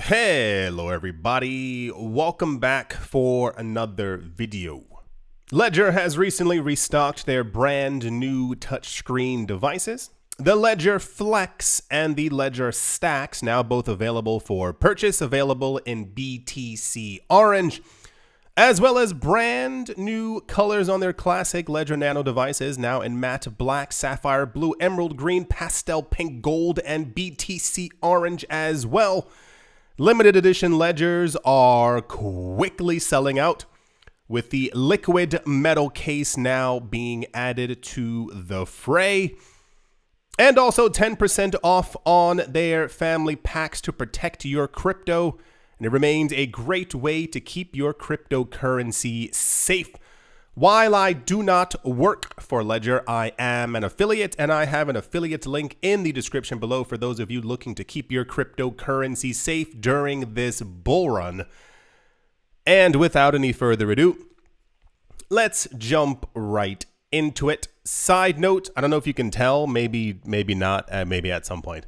Hello everybody, welcome back for another video. Ledger has recently restocked their brand new touchscreen devices. The Ledger Flex and the Ledger Stacks, now both available for purchase, available in BTC Orange, as well as brand new colors on their classic Ledger Nano devices, now in matte black, sapphire blue, emerald green, pastel pink, gold, and BTC Orange as well. Limited edition ledgers are quickly selling out, with the liquid metal case now being added to the fray. And also 10% off on their family packs to protect your crypto. And it remains a great way to keep your cryptocurrency safe. While I do not work for Ledger, I am an affiliate, and I have an affiliate link in the description below for those of you looking to keep your cryptocurrency safe during this bull run. And without any further ado, let's jump right into it. Side note, I don't know if you can tell, maybe not, maybe at some point.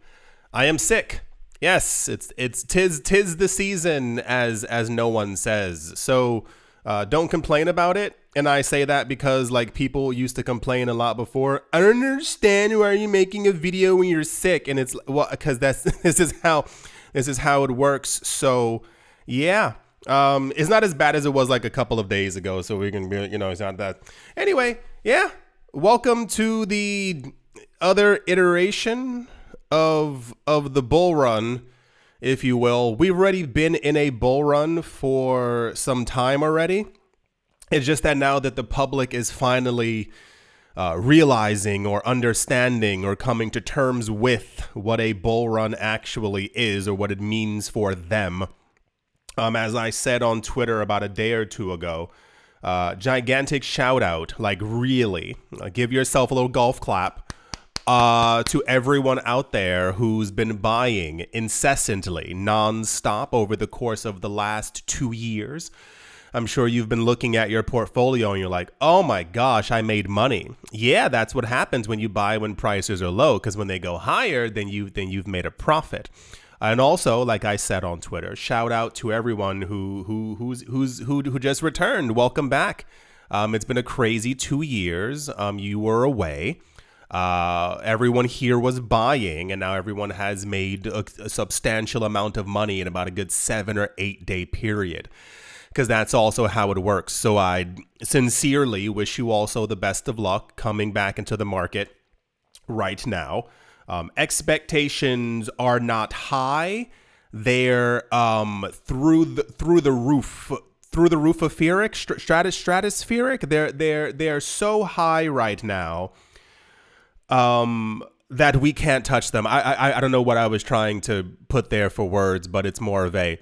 I am sick. Yes, tis the season, as no one says. So don't complain about it. And I say that because like people used to complain a lot before. I don't understand, why are you making a video when you're sick? And it's well, because this is how it works. So yeah, it's not as bad as it was like a couple of days ago. So we can be, it's not that. Anyway, yeah, welcome to the other iteration of the bull run, if you will. We've already been in a bull run for some time already. It's just that now that the public is finally realizing or understanding or coming to terms with what a bull run actually is or what it means for them. As I said on Twitter about a day or two ago, gigantic shout out, like really, give yourself a little golf clap to everyone out there who's been buying incessantly, nonstop over the course of the last 2 years. I'm sure you've been looking at your portfolio and you're like, oh my gosh, I made money. Yeah, that's what happens when you buy when prices are low, because when they go higher, then you've made a profit. And also, like I said on Twitter, shout out to everyone who just returned. Welcome back. It's been a crazy 2 years. You were away. Everyone here was buying, and now everyone has made a substantial amount of money in about a good 7 or 8 day period, because that's also how it works. So I sincerely wish you also the best of luck coming back into the market right now. Expectations are not high. They're through the roof of stratospheric. They're so high right now that we can't touch them. I don't know what I was trying to put there for words, but it's more of a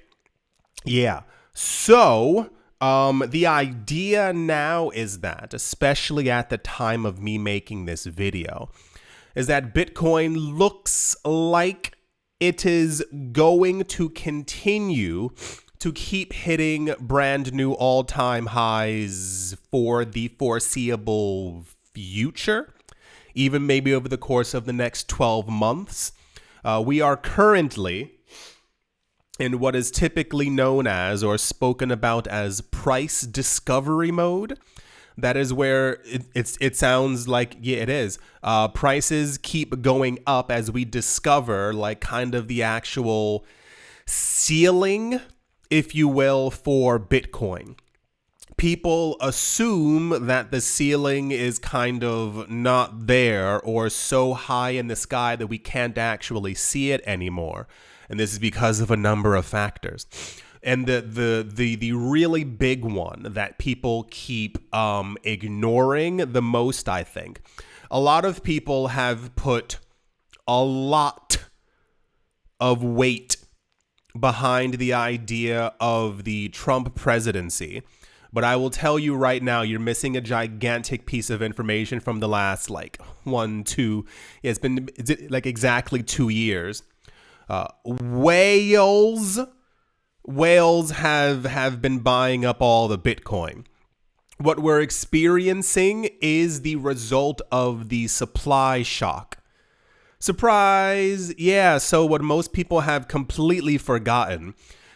yeah. So the idea now is that, especially at the time of me making this video, is that Bitcoin looks like it is going to continue to keep hitting brand new all-time highs for the foreseeable future, even maybe over the course of the next 12 months. We are currently in what is typically known as or spoken about as price discovery mode. That is where it sounds like, yeah, it is. Prices keep going up as we discover like kind of the actual ceiling, if you will, for Bitcoin. People assume that the ceiling is kind of not there or so high in the sky that we can't actually see it anymore. And this is because of a number of factors. And the really big one that people keep ignoring the most, I think, a lot of people have put a lot of weight behind the idea of the Trump presidency. But I will tell you right now, you're missing a gigantic piece of information from the last like 1, 2. Yeah, it's been like exactly 2 years. Whales have been buying up all the Bitcoin. What we're experiencing is the result of the supply shock. Surprise! Yeah, so what most people have completely forgotten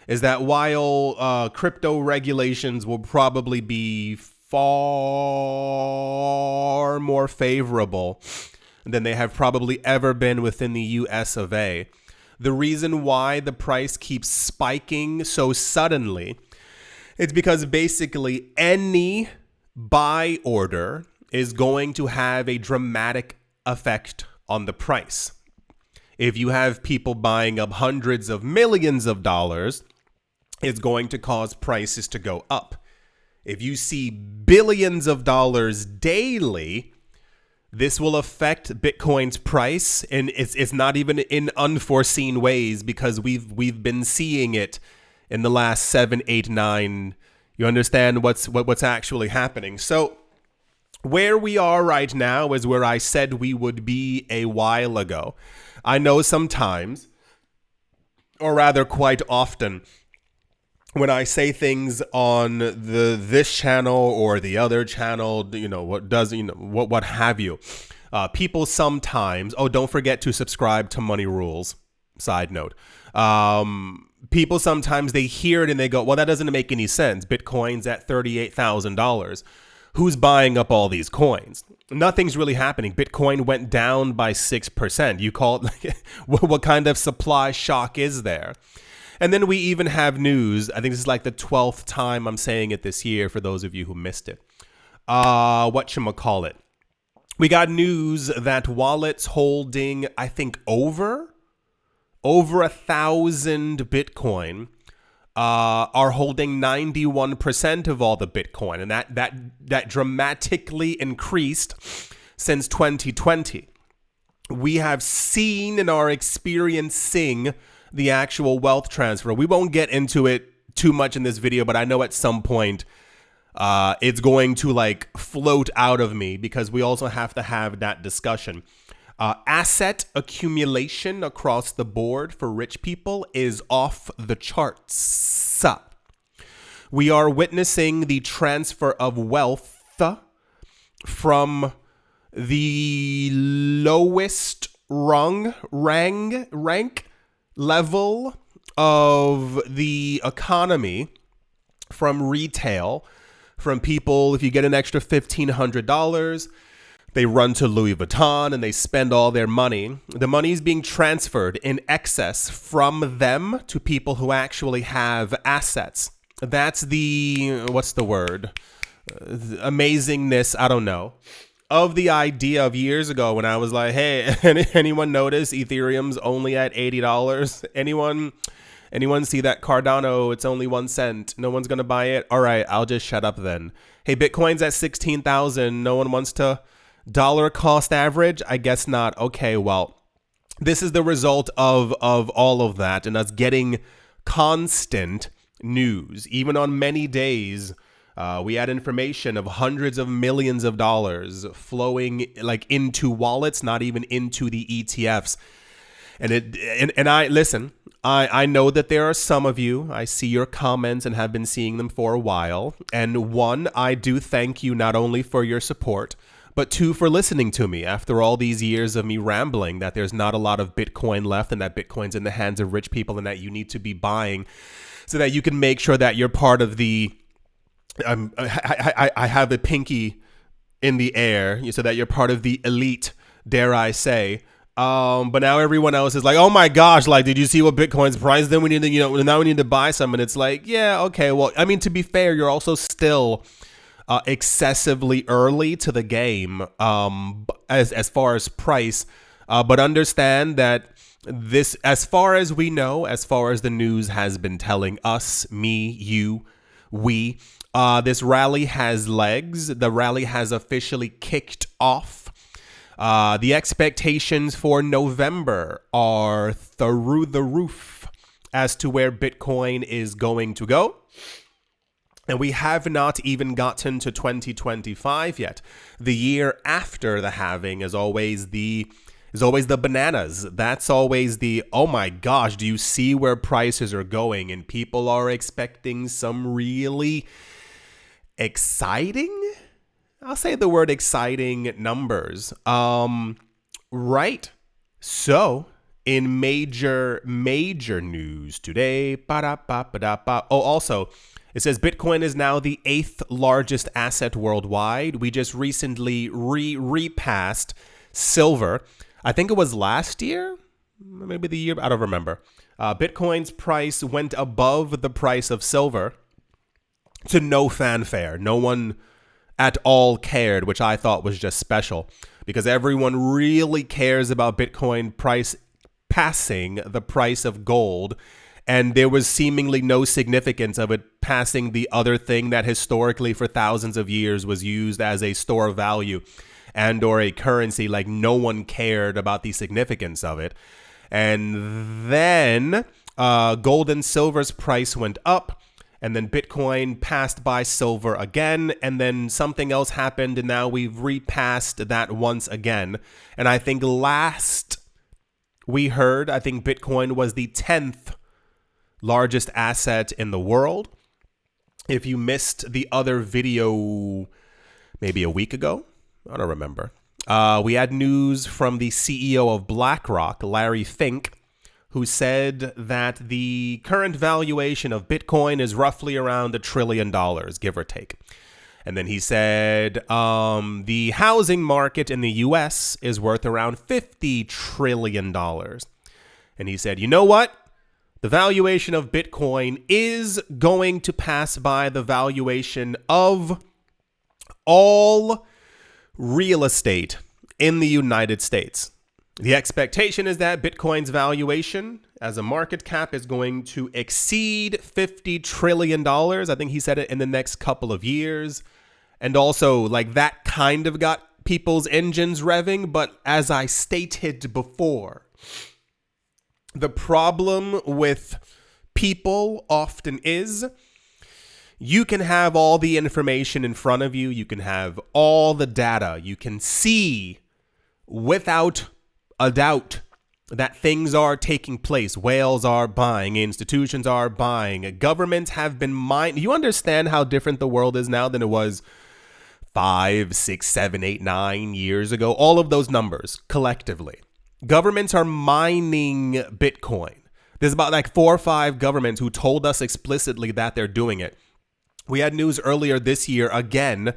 is that while crypto regulations will probably be far more favorable than they have probably ever been within the US of A, the reason why the price keeps spiking so suddenly, it's because basically any buy order is going to have a dramatic effect on the price. If you have people buying up hundreds of millions of dollars, it's going to cause prices to go up. If you see billions of dollars daily, this will affect Bitcoin's price, and it's not even in unforeseen ways because we've been seeing it in the last 7, 8, 9. You understand what's actually happening. So where we are right now is where I said we would be a while ago. I know sometimes, or rather quite often, when I say things on this channel or the other channel, what have you, people sometimes, don't forget to subscribe to Money Rules. Side note. People sometimes they hear it and they go, well, that doesn't make any sense. Bitcoin's at $38,000. Who's buying up all these coins? Nothing's really happening. Bitcoin went down by 6%. You call it, what kind of supply shock is there? And then we even have news. I think this is like the 12th time I'm saying it this year for those of you who missed it. Whatchamacallit. We got news that wallets holding, I think, over 1,000 Bitcoin are holding 91% of all the Bitcoin. And that dramatically increased since 2020. We have seen and are experiencing the actual wealth transfer. We won't get into it too much in this video, but I know at some point it's going to like float out of me because we also have to have that discussion. Asset accumulation across the board for rich people is off the charts. We are witnessing the transfer of wealth from the lowest rank level of the economy, from retail, from people. If you get an extra $1,500, they run to Louis Vuitton and they spend all their money. The money is being transferred in excess from them to people who actually have assets. That's the, what's the word? Amazingness, I don't know, of the idea of years ago when I was like, hey, anyone notice Ethereum's only at $80? Anyone see that Cardano? It's only 1 cent. No one's going to buy it. All right, I'll just shut up then. Hey, Bitcoin's at 16,000. No one wants to dollar cost average? I guess not. Okay, well, this is the result of all of that and us getting constant news. Even on many days, we had information of hundreds of millions of dollars flowing like into wallets, not even into the ETFs. And I listen, I know that there are some of you, I see your comments and have been seeing them for a while. And one, I do thank you not only for your support, but two, for listening to me after all these years of me rambling that there's not a lot of Bitcoin left and that Bitcoin's in the hands of rich people and that you need to be buying so that you can make sure that you're part of the, I have a pinky in the air so that you're part of the elite, dare I say. But now everyone else is like, oh my gosh, like, did you see what Bitcoin's price? Then we need to, now we need to buy some. And it's like, yeah, okay. Well, I mean, to be fair, you're also still excessively early to the game as far as price. But understand that this, as far as we know, as far as the news has been telling us, me, you, we, this rally has legs. The rally has officially kicked off. The expectations for November are through the roof as to where Bitcoin is going to go. And we have not even gotten to 2025 yet. The year after the halving is always the bananas. That's always the, oh my gosh, do you see where prices are going? And people are expecting some really exciting, I'll say the word exciting, numbers. Right. So, in major news today, also, it says Bitcoin is now the 8th largest asset worldwide. We just recently repassed silver. I think it was last year, maybe the year, I don't remember. Bitcoin's price went above the price of silver to no fanfare. No one at all cared, which I thought was just special because everyone really cares about Bitcoin price passing the price of gold. And there was seemingly no significance of it passing the other thing that historically for thousands of years was used as a store of value and or a currency. Like no one cared about the significance of it. And then gold and silver's price went up. And then Bitcoin passed by silver again, and then something else happened, and now we've repassed that once again. And I think last we heard, I think Bitcoin was the 10th largest asset in the world. If you missed the other video maybe a week ago, I don't remember. We had news from the CEO of BlackRock, Larry Fink, who said that the current valuation of Bitcoin is roughly around $1 trillion, give or take. And then he said the housing market in the U.S. is worth around $50 trillion. And he said, you know what? The valuation of Bitcoin is going to pass by the valuation of all real estate in the United States. The expectation is that Bitcoin's valuation as a market cap is going to exceed $50 trillion. I think he said it in the next couple of years. And also, like, that kind of got people's engines revving. But as I stated before, the problem with people often is you can have all the information in front of you. You can have all the data. You can see without a doubt that things are taking place. Whales are buying, institutions are buying, governments have been mining. You understand how different the world is now than it was 5, 6, 7, 8, 9 years ago? All of those numbers collectively. Governments are mining Bitcoin. There's about like 4 or 5 governments who told us explicitly that they're doing it. We had news earlier this year again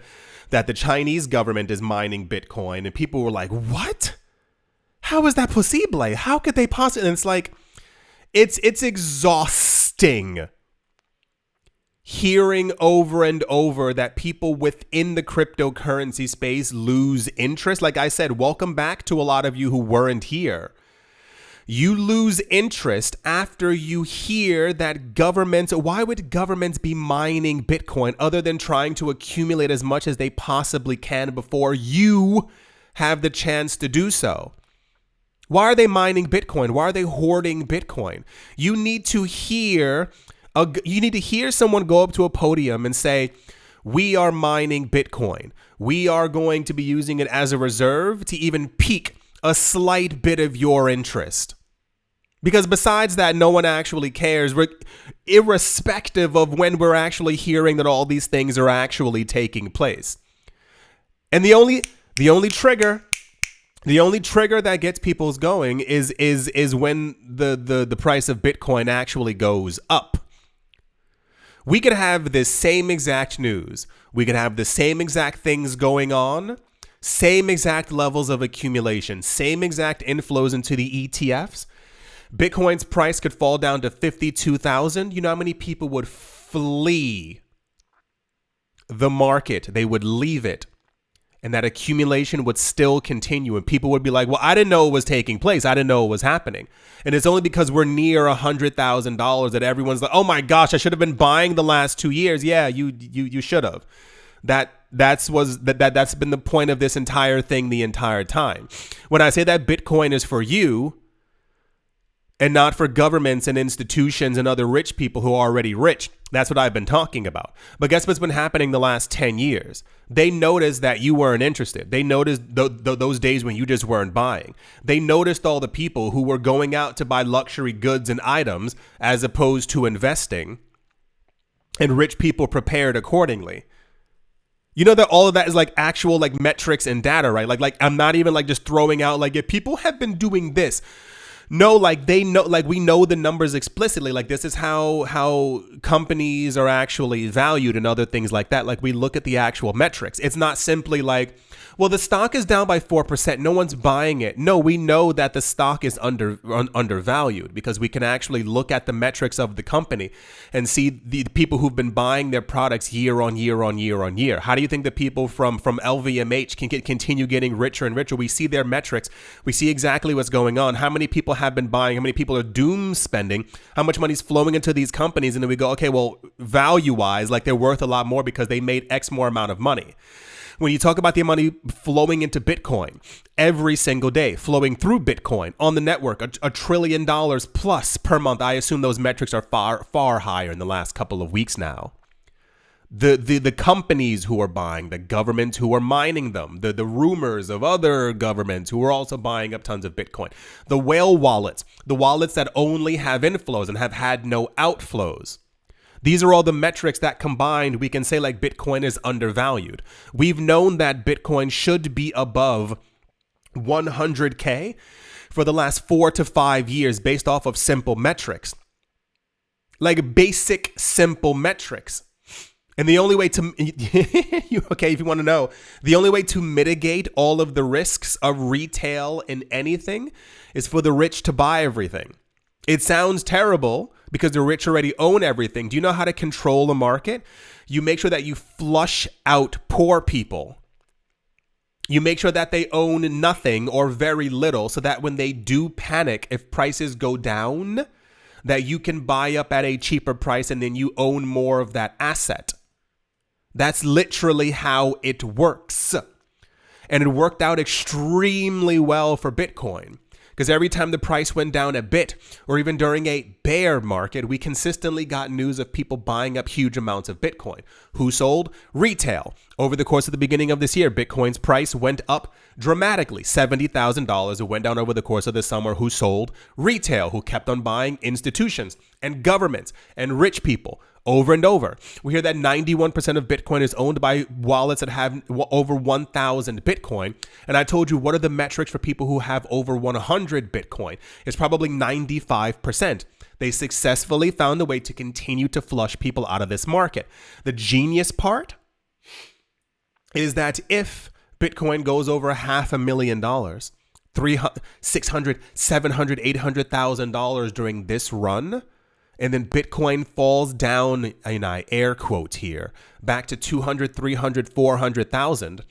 that the Chinese government is mining Bitcoin, and people were like, what? How is that possible? How could they possibly? And it's like, it's exhausting hearing over and over that people within the cryptocurrency space lose interest. Like I said, welcome back to a lot of you who weren't here. You lose interest after you hear that governments, why would governments be mining Bitcoin other than trying to accumulate as much as they possibly can before you have the chance to do so? Why are they mining Bitcoin? Why are they hoarding Bitcoin? You need to hear someone go up to a podium and say, we are mining Bitcoin. We are going to be using it as a reserve to even pique a slight bit of your interest. Because besides that, no one actually cares, irrespective of when we're actually hearing that all these things are actually taking place. And the only trigger that gets people's going is when the price of Bitcoin actually goes up. We could have this same exact news. We could have the same exact things going on, same exact levels of accumulation, same exact inflows into the ETFs. Bitcoin's price could fall down to 52,000. You know how many people would flee the market? They would leave it. And that accumulation would still continue. And people would be like, well, I didn't know it was taking place. I didn't know it was happening. And it's only because we're near $100,000 that everyone's like, oh my gosh, I should have been buying the last 2 years. Yeah, you should have. That's been the point of this entire thing the entire time. When I say that Bitcoin is for you and not for governments and institutions and other rich people who are already rich, that's what I've been talking about. But guess what's been happening the last 10 years? They noticed that you weren't interested. They noticed those days when you just weren't buying. They noticed all the people who were going out to buy luxury goods and items as opposed to investing. And rich people prepared accordingly. You know that all of that is like actual like metrics and data, right? Like I'm not even like just throwing out like if people have been doing this. No, like they know, like we know the numbers explicitly. Like this is how companies are actually valued and other things like that. Like we look at the actual metrics. It's not simply like, well, the stock is down by 4%. No one's buying it. No, we know that the stock is undervalued because we can actually look at the metrics of the company and see the people who've been buying their products year on year on year on year. How do you think the people from LVMH can continue getting richer and richer? We see their metrics. We see exactly what's going on. How many people have been buying? How many people are doom spending? How much money is flowing into these companies? And then we go, okay, well, value-wise, like they're worth a lot more because they made X more amount of money. When you talk about the money flowing into Bitcoin every single day, flowing through Bitcoin on the network, $1 trillion plus per month, I assume those metrics are far higher in the last couple of weeks now. The companies who are buying, the governments who are mining them, the rumors of other governments who are also buying up tons of Bitcoin, the whale wallets, the wallets that only have inflows and have had no outflows. These are all the metrics that combined, we can say like Bitcoin is undervalued. We've known that Bitcoin should be above 100K for the last 4 to 5 years based off of simple metrics. Like basic, simple metrics. And the only way to, okay, if you want to know, the only way to mitigate all of the risks of retail in anything is for the rich to buy everything. It sounds terrible because the rich already own everything. Do you know how to control a market? You make sure that you flush out poor people. You make sure that they own nothing or very little so that when they do panic, if prices go down, that you can buy up at a cheaper price and then you own more of that asset. That's literally how it works. And it worked out extremely well for Bitcoin. Because every time the price went down a bit, or even during a bear market, we consistently got news of people buying up huge amounts of Bitcoin. Who sold? Retail. Over the course of the beginning of this year, Bitcoin's price went up dramatically, $70,000. It went down over the course of the summer. Who sold? Retail, who kept on buying institutions and governments and rich people. Over and over. We hear that 91% of Bitcoin is owned by wallets that have over 1,000 Bitcoin. And I told you, what are the metrics for people who have over 100 Bitcoin? It's probably 95%. They successfully found a way to continue to flush people out of this market. The genius part is that if Bitcoin goes over $500,000, $300,000, $600,000, $700,000, $800,000 during this run, and then Bitcoin falls down, and I air quote here, back to 200, 300, 400,000.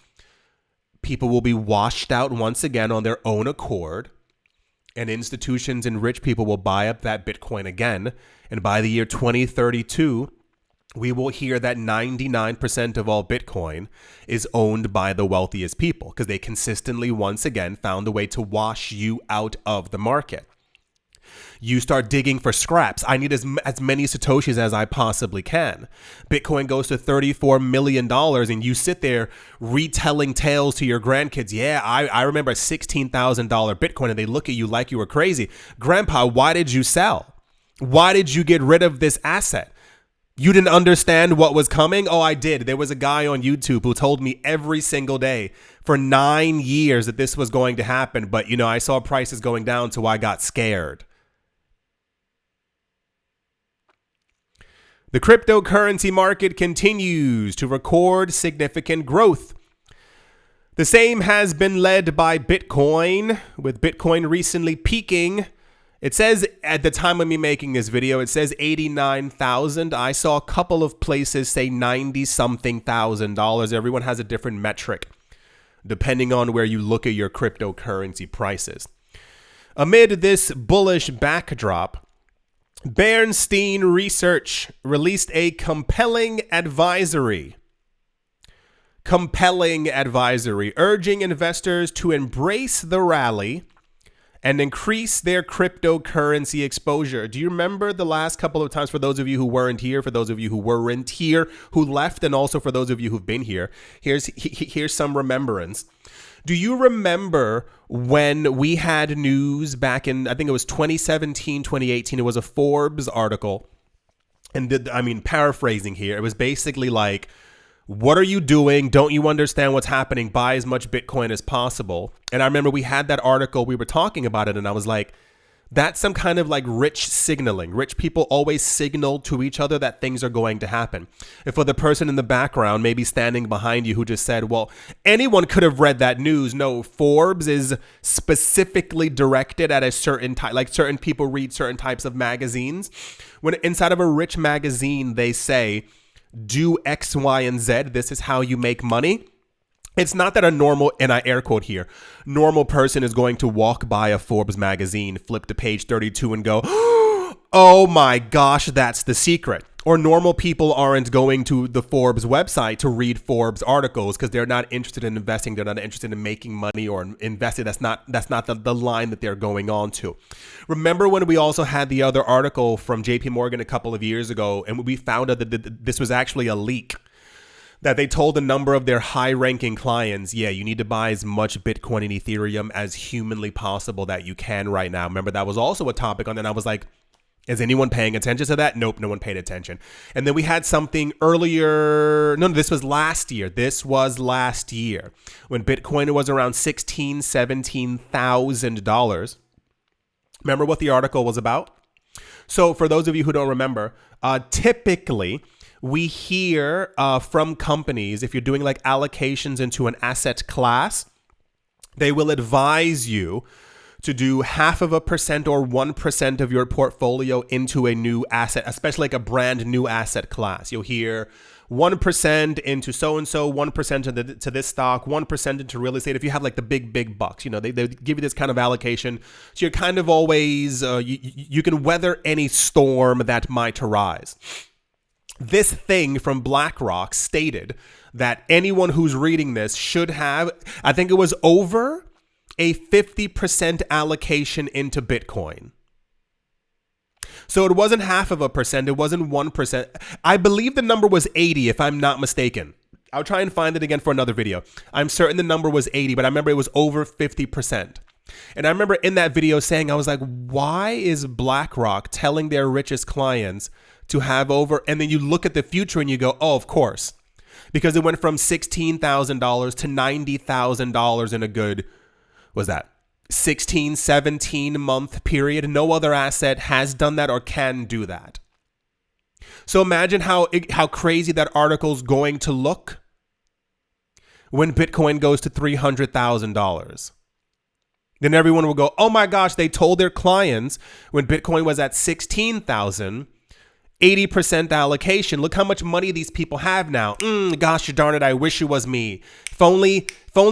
People will be washed out once again on their own accord, and institutions and rich people will buy up that Bitcoin again. And by the year 2032, we will hear that 99% of all Bitcoin is owned by the wealthiest people because they consistently, once again, found a way to wash you out of the market. You start digging for scraps. I need as many Satoshis as I possibly can. Bitcoin goes to $34 million and you sit there retelling tales to your grandkids. Yeah, I remember a $16,000 Bitcoin, and they look at you like you were crazy. Grandpa, why did you sell? Why did you get rid of this asset? You didn't understand what was coming? Oh, I did. There was a guy on YouTube who told me every single day for 9 years that this was going to happen. But, I saw prices going down, so I got scared. The cryptocurrency market continues to record significant growth. The same has been led by Bitcoin, with Bitcoin recently peaking. It says at the time of me making this video, it says 89,000. I saw a couple of places say 90-something thousand dollars. Everyone has a different metric depending on where you look at your cryptocurrency prices. Amid this bullish backdrop, Bernstein Research released a compelling advisory urging investors to embrace the rally and increase their cryptocurrency exposure. Do you remember the last couple of times, for those of you who weren't here, for those of you who weren't here, who left, and also for those of you who've been here, here's some remembrance. Do you remember when we had news back in, I think it was 2017, 2018, it was a Forbes article, and paraphrasing here, it was basically like, What are you doing? Don't you understand what's happening? Buy as much Bitcoin as possible. And I remember we had that article, we were talking about it, and I was like, that's some kind of like rich signaling. Rich people always signal to each other that things are going to happen. And for the person in the background, maybe standing behind you, who just said, well, anyone could have read that news. No, Forbes is specifically directed at a certain type, like certain people read certain types of magazines. When inside of a rich magazine, they say, do X, Y, and Z. This is how you make money. It's not that a normal, and I air quote here, normal person is going to walk by a Forbes magazine, flip to page 32 and go, oh my gosh, that's the secret. Or normal people aren't going to the Forbes website to read Forbes articles because they're not interested in investing. They're not interested in making money or investing. That's not the line that they're going on to. Remember when we also had the other article from JP Morgan a couple of years ago, and we found out that this was actually a leak, that they told a number of their high-ranking clients, yeah, you need to buy as much Bitcoin and Ethereum as humanly possible that you can right now. Remember, that was also a topic on that. And I was like, is anyone paying attention to that? Nope, no one paid attention. And then we had something earlier. No, this was last year. This was last year when Bitcoin was around $16,000, $17,000. Remember what the article was about? So for those of you who don't remember, typically we hear from companies, if you're doing like allocations into an asset class, they will advise you to do 0.5% or 1% of your portfolio into a new asset, especially like a brand new asset class. You'll hear 1% into so-and-so, 1% to this stock, 1% into real estate. If you have like the big bucks, you know, they give you this kind of allocation. So you're kind of always, you can weather any storm that might arise. This thing from BlackRock stated that anyone who's reading this should have, I think it was over a 50% allocation into Bitcoin. So it wasn't 0.5%, it wasn't 1%. I believe the number was 80, if I'm not mistaken. I'll try and find it again for another video. I'm certain the number was 80, but I remember it was over 50%. And I remember in that video saying, I was like, why is BlackRock telling their richest clients to have over, and then you look at the future and you go, oh, of course, because it went from $16,000 to $90,000 in a good, was that 16, 17 month period? No other asset has done that or can do that. So imagine how crazy that article's going to look when Bitcoin goes to $300,000. Then everyone will go, oh my gosh, they told their clients when Bitcoin was at 16,000, 80% allocation. Look how much money these people have now. Gosh darn it, I wish it was me. If only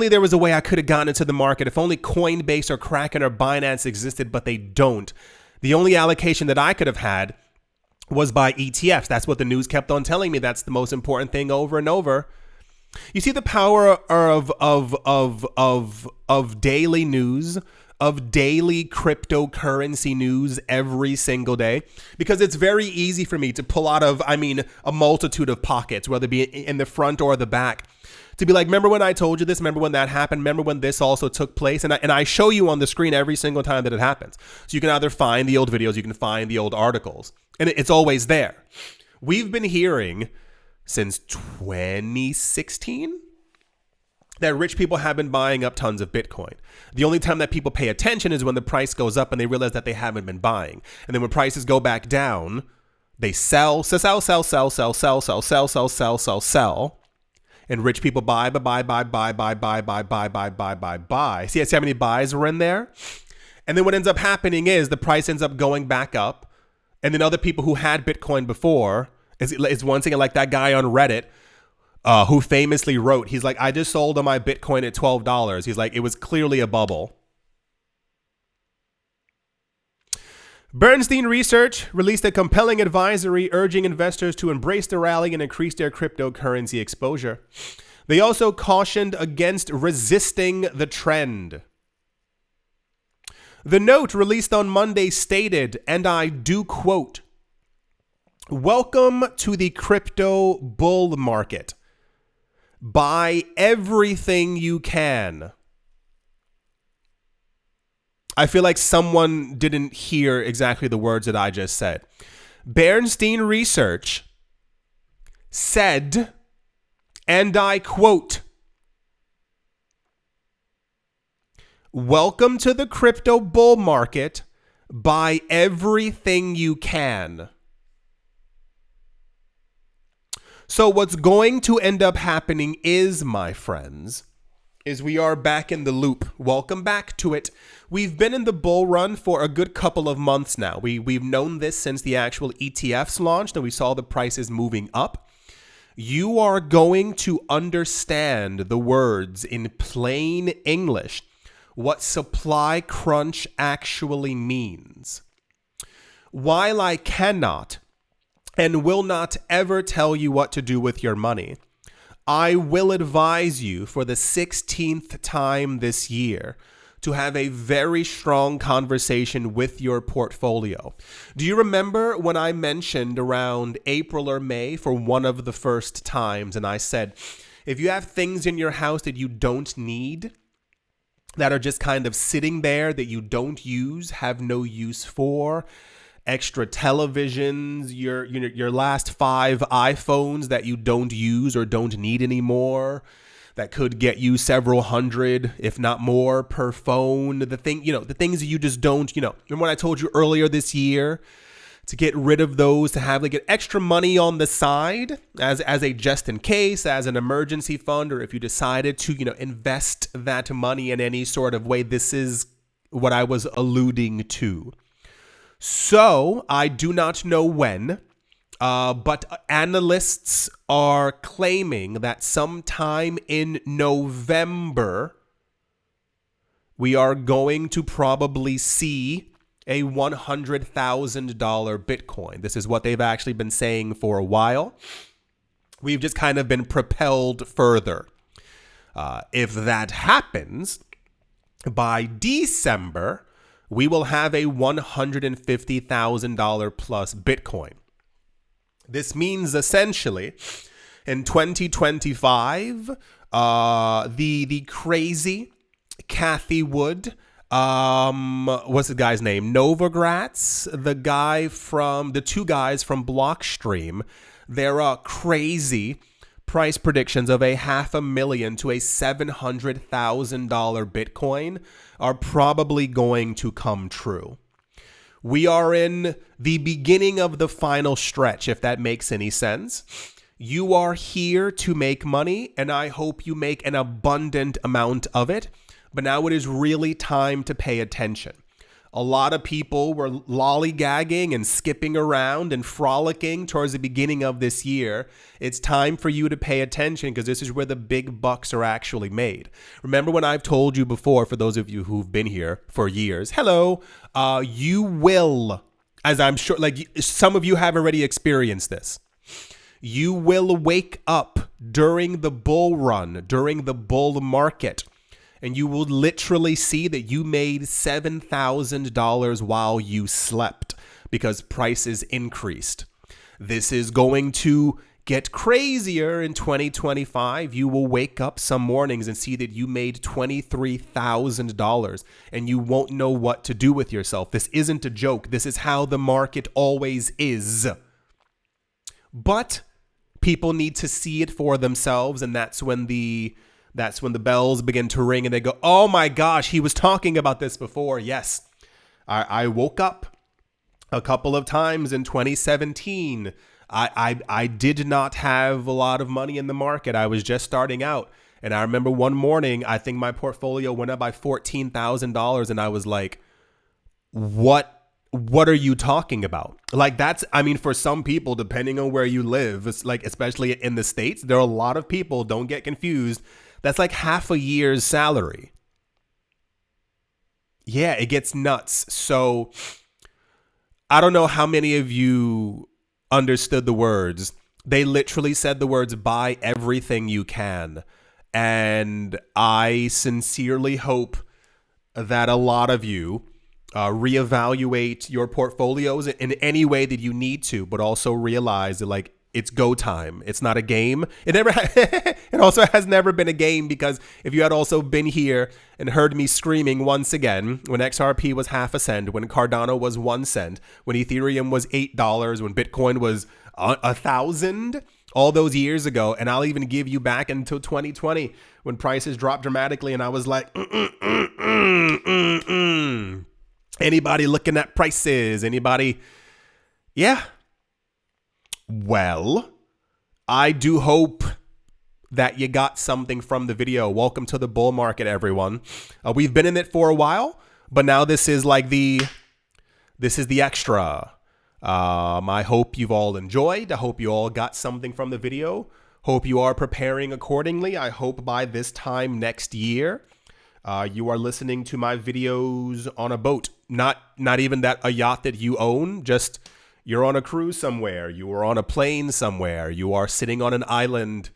there was a way I could have gotten into the market. If only Coinbase or Kraken or Binance existed, but they don't. The only allocation that I could have had was by ETFs. That's what the news kept on telling me. That's the most important thing over and over. You see the power of daily news, of daily cryptocurrency news every single day, because it's very easy for me to pull out of, a multitude of pockets, whether it be in the front or the back, to be like, remember when I told you this? Remember when that happened? Remember when this also took place? And I show you on the screen every single time that it happens. So you can either find the old videos, you can find the old articles, and it's always there. We've been hearing since 2016 that rich people have been buying up tons of Bitcoin. The only time that people pay attention is when the price goes up and they realize that they haven't been buying. And then when prices go back down, they sell. And rich people buy. See how many buys were in there? And then what ends up happening is the price ends up going back up. And then other people who had Bitcoin before, is one thing, like that guy on Reddit, who famously wrote, he's like, I just sold on my Bitcoin at $12. He's like, it was clearly a bubble. Bernstein Research released a compelling advisory urging investors to embrace the rally and increase their cryptocurrency exposure. They also cautioned against resisting the trend. The note released on Monday stated, and I do quote, "Welcome to the crypto bull market. Buy everything you can." I feel like someone didn't hear exactly the words that I just said. Bernstein Research said, And I quote, "Welcome to the crypto bull market. Buy everything you can." So what's going to end up happening is, my friends, is we are back in the loop. Welcome back to it. We've been in the bull run for a good couple of months now. We've known this since the actual ETFs launched and we saw the prices moving up. You are going to understand the words in plain English, what supply crunch actually means. While I cannot and will not ever tell you what to do with your money, I will advise you for the 16th time this year to have a very strong conversation with your portfolio. Do you remember when I mentioned around April or May for one of the first times, and I said, if you have things in your house that you don't need, that are just kind of sitting there that you don't use, have no use for, extra televisions, your last 5 iPhones that you don't use or don't need anymore, that could get you several hundred, if not more, per phone. The things that you just don't, remember when I told you earlier this year to get rid of those, to have like extra money on the side as a just in case, as an emergency fund, or if you decided to, invest that money in any sort of way. This is what I was alluding to. So I do not know when, but analysts are claiming that sometime in November, we are going to probably see a $100,000 Bitcoin. This is what they've actually been saying for a while. We've just kind of been propelled further. If that happens, by December, we will have a $150,000 plus Bitcoin. This means essentially in 2025, the crazy Kathy Wood, what's the guy's name? Novograts, the two guys from Blockstream, their crazy price predictions of a $500,000 to a $700,000 Bitcoin are probably going to come true. We are in the beginning of the final stretch, if that makes any sense. You are here to make money, and I hope you make an abundant amount of it. But now it is really time to pay attention. A lot of people were lollygagging and skipping around and frolicking towards the beginning of this year. It's time for you to pay attention because this is where the big bucks are actually made. Remember when I've told you before, for those of you who've been here for years, hello, you will, as I'm sure, like some of you have already experienced this, you will wake up during the bull run, during the bull market, and you will literally see that you made $7,000 while you slept because prices increased. This is going to get crazier in 2025. You will wake up some mornings and see that you made $23,000 and you won't know what to do with yourself. This isn't a joke. This is how the market always is. But people need to see it for themselves, and that's when the bells begin to ring and they go, oh my gosh, he was talking about this before. Yes, I woke up a couple of times in 2017. I did not have a lot of money in the market. I was just starting out. And I remember one morning, I think my portfolio went up by $14,000. And I was like, what are you talking about? Like for some people, depending on where you live, it's like, especially in the States, there are a lot of people, don't get confused, that's like half a year's salary. Yeah, it gets nuts. So I don't know how many of you understood the words. They literally said the words, buy everything you can. And I sincerely hope that a lot of you reevaluate your portfolios in any way that you need to, but also realize that like it's go time. It's not a game. It also has never been a game, because if you had also been here and heard me screaming once again when XRP was half a cent, when Cardano was 1 cent, when Ethereum was $8, when Bitcoin was 1,000, all those years ago, and I'll even give you back until 2020 when prices dropped dramatically, and I was like, Anybody looking at prices? Anybody? Yeah. Well, I do hope that you got something from the video. Welcome to the bull market, everyone. We've been in it for a while, but now this is like the extra. I hope you've all enjoyed. I hope you all got something from the video. Hope you are preparing accordingly. I hope by this time next year, you are listening to my videos on a boat. Not even a yacht that you own, just you're on a cruise somewhere. You are on a plane somewhere. You are sitting on an island,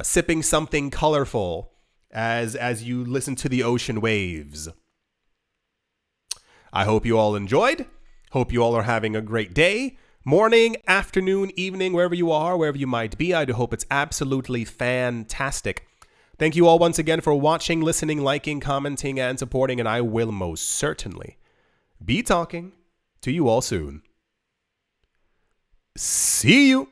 sipping something colorful as you listen to the ocean waves. I hope you all enjoyed. Hope you all are having a great day, morning, afternoon, evening, wherever you are, wherever you might be. I do hope it's absolutely fantastic. Thank you all once again for watching, listening, liking, commenting, and supporting, and I will most certainly be talking to you all soon. See you.